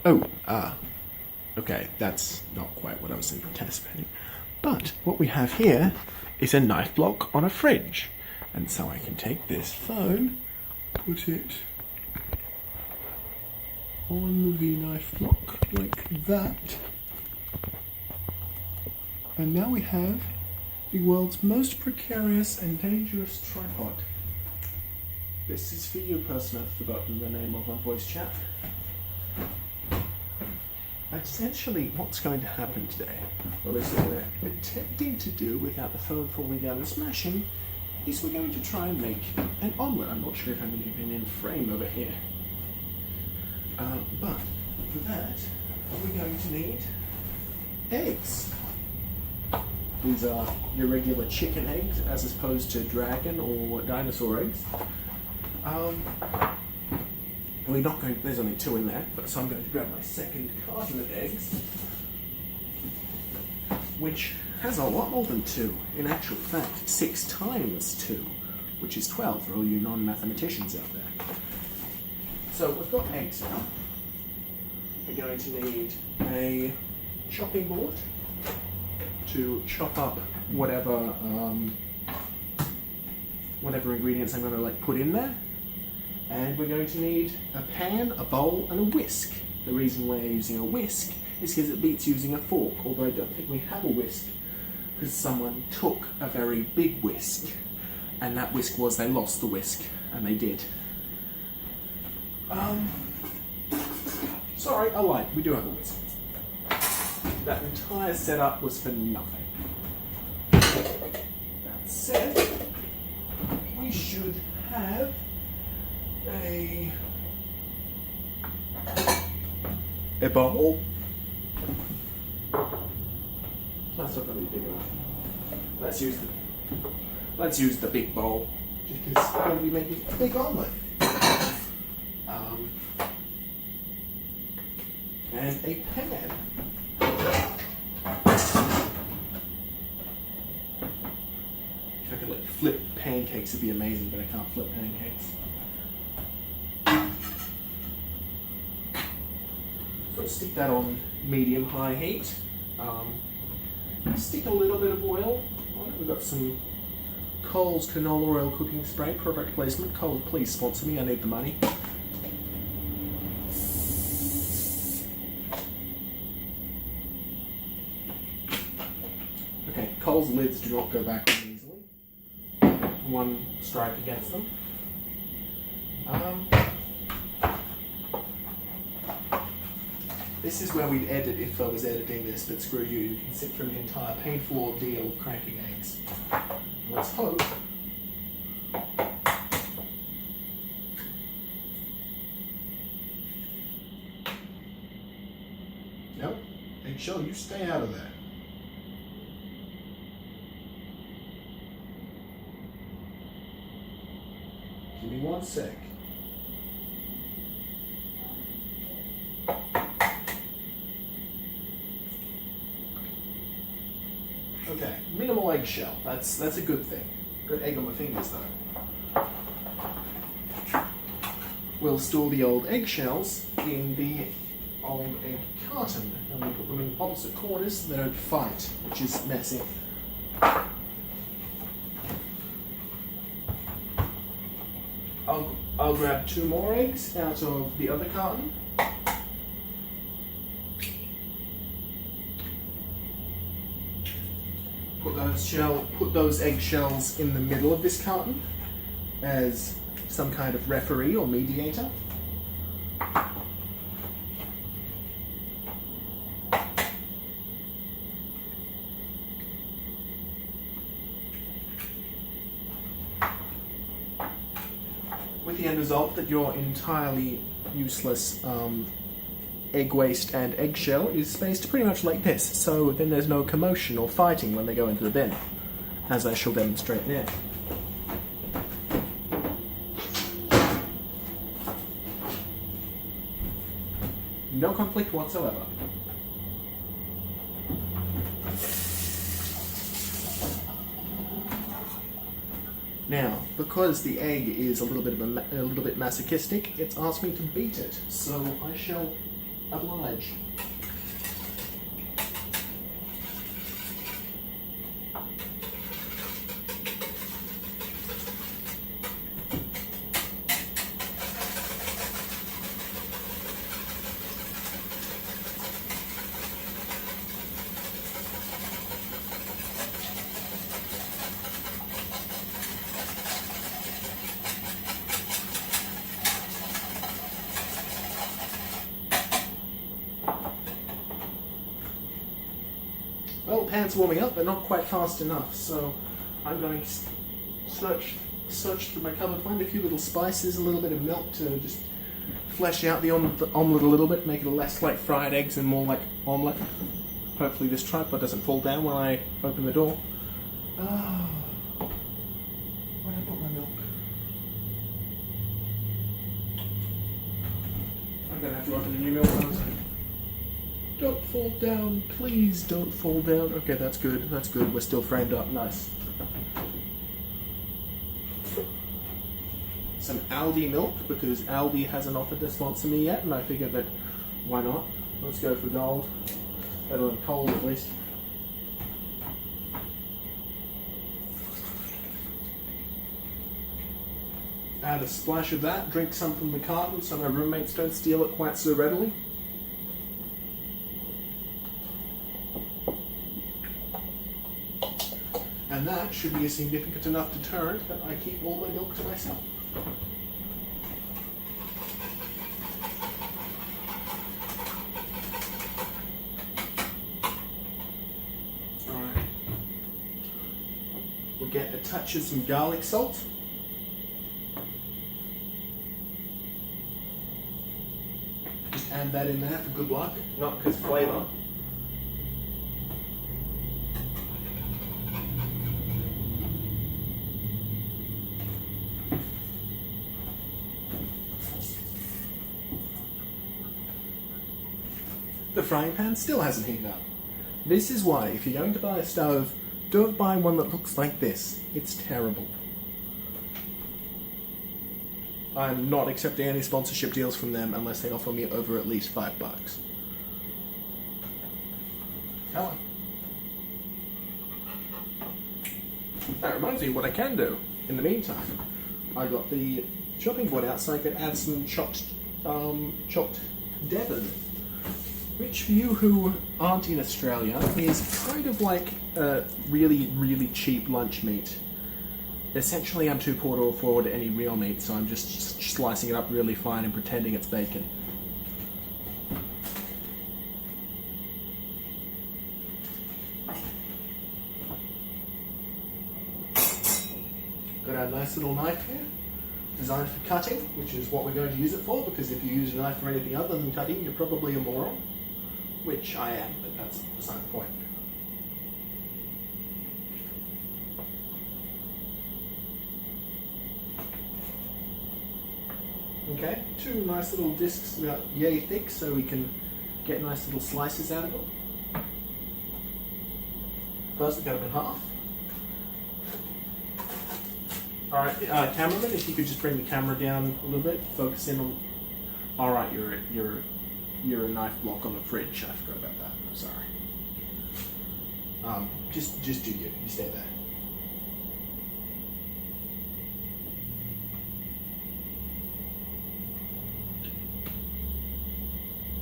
Oh, okay, that's not quite what I was anticipating. But what we have here is a knife block on a fridge. And so I can take this phone, put it on the knife block like that. And now we have the world's most precarious and dangerous tripod. This is for you, person I've forgotten the name of on voice chat. Essentially, what's going to happen today, well, this is what we're attempting to do without the phone falling down and smashing, is we're going to try and make an omelette. I'm not sure if I'm even in frame over here. But for that, we're going to need eggs. These are your regular chicken eggs as opposed to dragon or dinosaur eggs. We're not going, there's only 2 in there, but so I'm going to grab my second carton of eggs, which has a lot more than 2. In actual fact, 6 times 2, which is 12 for all you non-mathematicians out there. So we've got eggs now. We're going to need a chopping board to chop up whatever ingredients I'm going to put in there. And we're going to need a pan, a bowl, and a whisk. The reason we're using a whisk is because it beats using a fork, although I don't think we have a whisk, because someone took a very big whisk, and that whisk was they lost the whisk, and they did. Sorry, I lied, we do have a whisk. That entire setup was for nothing. That said, we should have a bowl. That's not going to be big enough. Let's use the big bowl because we're going to be making a big omelette. And a pan. If I could flip pancakes, it'd be amazing, but I can't flip pancakes. So stick that on medium-high heat. Stick a little bit of oil on it. We've got some Coles canola oil cooking spray, product placement. Coles, please sponsor me, I need the money. Okay, Coles lids do not go back easily. One strike against them. This is where we'd edit if I was editing this, but screw you, you can sit through the entire painful ordeal of cracking eggs. Let's hope. Nope. Eggshell, you stay out of there. Give me 1 sec. Okay, minimal eggshell. That's a good thing. Good egg on my fingers though. We'll store the old eggshells in the old egg carton and we put them in opposite corners so they don't fight, which is messy. I'll grab 2 more eggs out of the other carton. Put those eggshells in the middle of this carton as some kind of referee or mediator. With the end result that your entirely useless egg waste and eggshell is spaced pretty much like this, so then there's no commotion or fighting when they go into the bin, as I shall demonstrate now. No conflict whatsoever. Now, because the egg is a little bit masochistic, it's asked me to beat it, so I shall oblige. Well, the pan's warming up, but not quite fast enough, so I'm going to search through my cupboard, find a few little spices, a little bit of milk to just flesh out the omelette a little bit, make it less like fried eggs and more like omelette. Hopefully this tripod doesn't fall down when I open the door. Oh, where did I put my milk? I'm going to have to open a new milk one. Don't fall down, please don't fall down. Okay, that's good, we're still framed up, nice. Some Aldi milk, because Aldi hasn't offered to sponsor me yet, and I figured that, why not? Let's go for gold. Better than cold at least. Add a splash of that, drink some from the carton so my roommates don't steal it quite so readily. And that should be a significant enough deterrent that I keep all my milk to myself. Alright. We'll get a touch of some garlic salt. Just add that in there for good luck, not because flavour. The frying pan still hasn't heated up. This is why, if you're going to buy a stove, don't buy one that looks like this. It's terrible. I'm not accepting any sponsorship deals from them unless they offer me over at least $5. Come on. That reminds me what I can do. In the meantime, I got the chopping board out so I could add some chopped Devon, which for you who aren't in Australia is kind of like a really, really cheap lunch meat. Essentially, I'm too poor to afford any real meat, so I'm just slicing it up really fine and pretending it's bacon. Got our nice little knife here, designed for cutting, which is what we're going to use it for, because if you use a knife for anything other than cutting, you're probably a moron. Which I am, but that's beside the point. Okay, two nice little discs about yay thick so we can get nice little slices out of them. First we cut them in half. Alright, cameraman, if you could just bring the camera down a little bit, focus in on... Alright, you're a knife block on the fridge. I forgot about that. I'm sorry. Just do you. You stay there.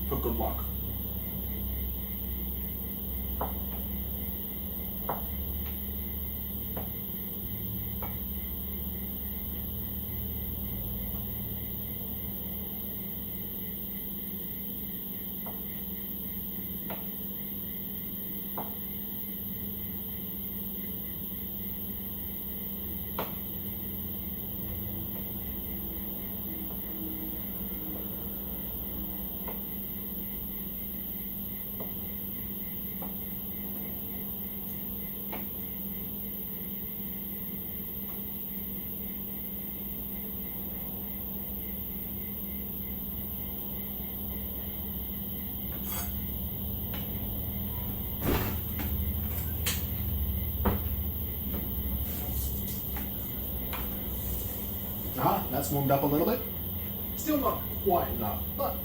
For good luck. That's warmed up a little bit. Still not quite enough, but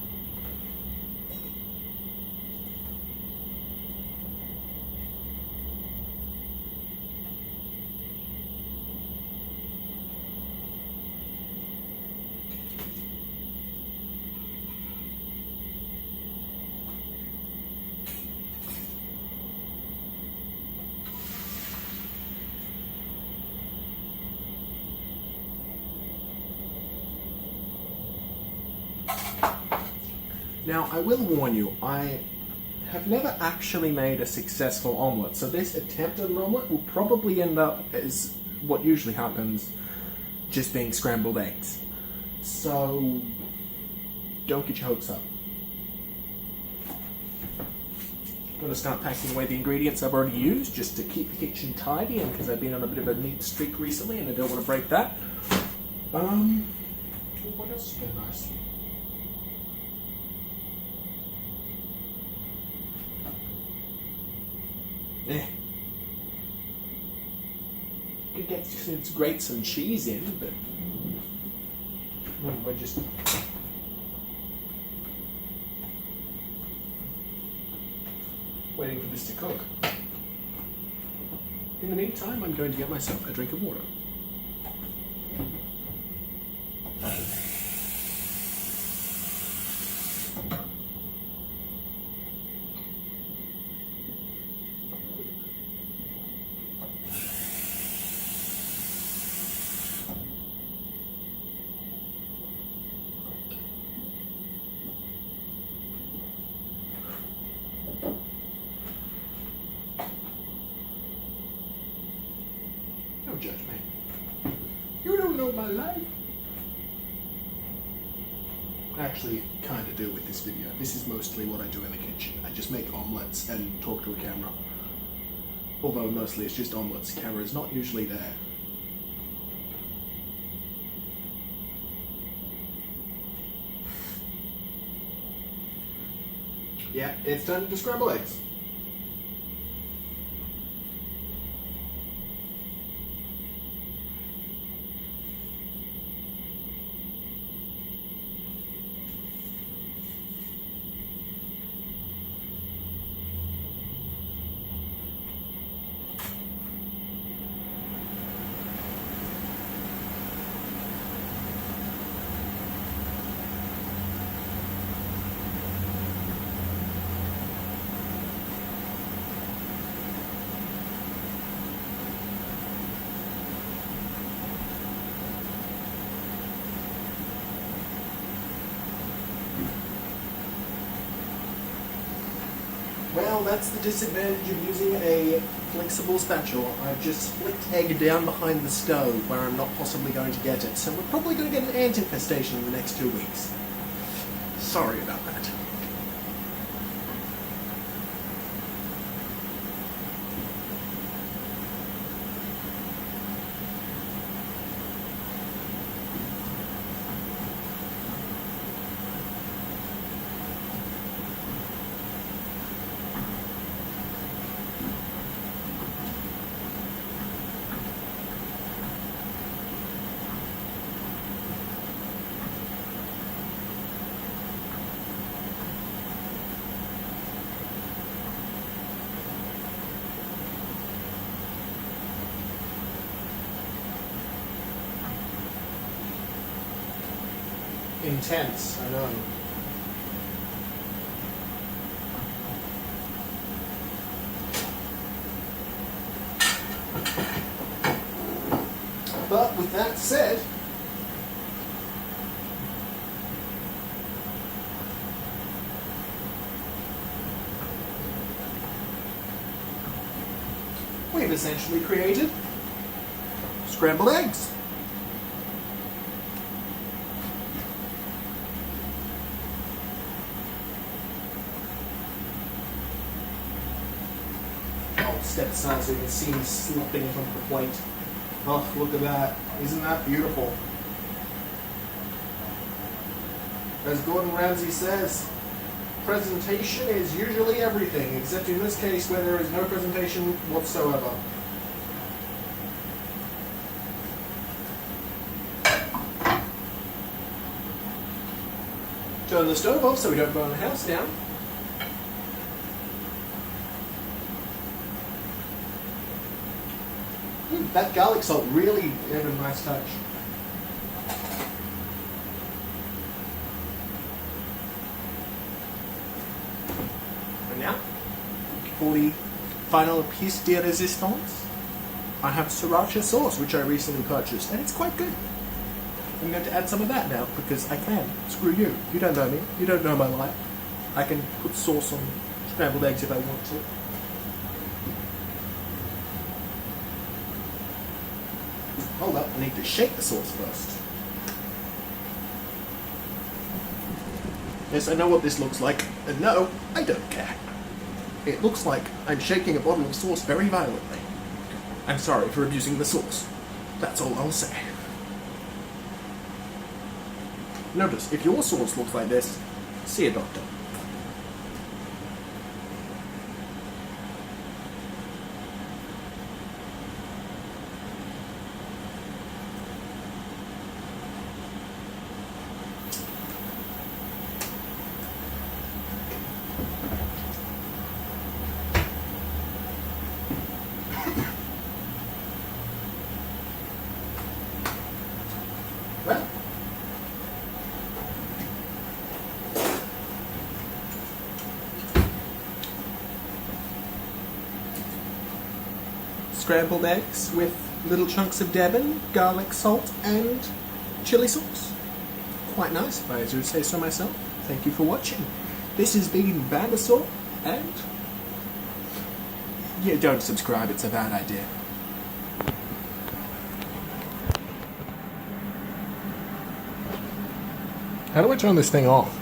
Now, I will warn you, I have never actually made a successful omelette, so this attempt at an omelette will probably end up as what usually happens, just being scrambled eggs. So, don't get your hopes up. I'm going to start packing away the ingredients I've already used, just to keep the kitchen tidy, and because I've been on a bit of a neat streak recently and I don't want to break that. What else is going nice? Could get to grate some cheese in, but we're just waiting for this to cook. In the meantime, I'm going to get myself a drink of water. Don't judge me. You don't know my life. I actually kind of do with this video. This is mostly what I do in the kitchen. I just make omelettes and talk to a camera. Although mostly it's just omelettes. Camera's not usually there. Yeah, it's time to scramble eggs. Well, that's the disadvantage of using a flexible spatula. I've just flicked egg down behind the stove where I'm not possibly going to get it, so we're probably going to get an ant infestation in the next 2 weeks. Sorry about that. Intense, I know. But with that said, we've essentially created scrambled eggs. Step aside so you can see me slipping from the plate. Oh, look at that. Isn't that beautiful? As Gordon Ramsay says, presentation is usually everything, except in this case where there is no presentation whatsoever. Turn the stove off so we don't burn the house down. That garlic salt really had a nice touch. And now, for the final piece de resistance, I have sriracha sauce, which I recently purchased, and it's quite good. I'm going to add some of that now because I can. Screw you. You don't know me. You don't know my life. I can put sauce on scrambled eggs if I want to. Hold up, I need to shake the sauce first. Yes, I know what this looks like, and no, I don't care. It looks like I'm shaking a bottle of sauce very violently. I'm sorry for abusing the sauce. That's all I'll say. Notice, if your sauce looks like this, see a doctor. Well, scrambled eggs with little chunks of Devon, garlic salt, and chili sauce. Quite nice, if I do say so myself. Thank you for watching. This has been Bandasaur, and yeah, don't subscribe, it's a bad idea. How do I turn this thing off?